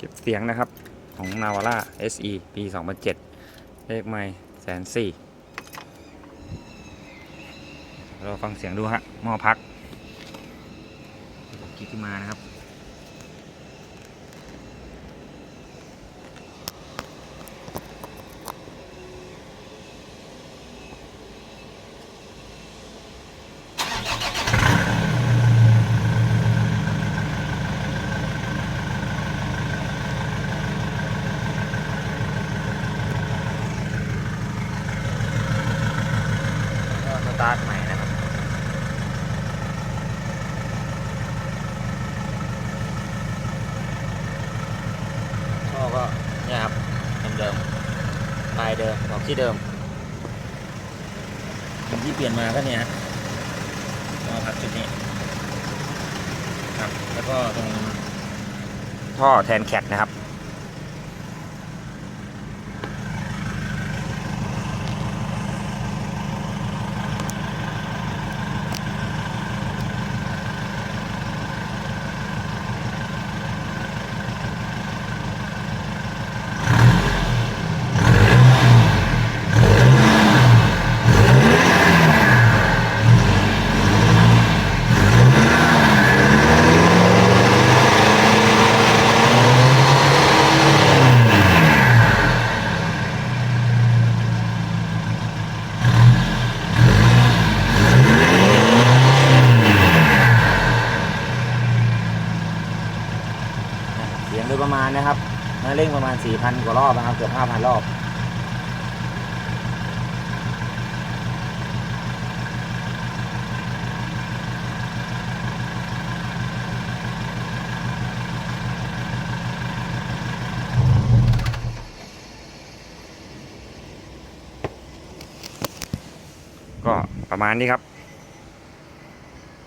เก็บเสียงนะครับของ Navara SE ปี 2007 เลขไมค์140,000เราฟังเสียงดูฮะหม้อพักกิ๊กขึ้นมานะครับสตาร์ทใหม่นะครับท่อก็เนี่ยครับเดิมๆปลายเดิมออกที่เดิมที่เปลี่ยนมาก็เนี่ยท่อพักจุดนี้ครับแล้วก็ตรงท่อแทนแคทนะครับเสียงโดยประมาณนะครับเร่งประมาณ 4,000 กว่ารอบนะครับเกือบ 5,000 รอบก็ประมาณนี้ครับ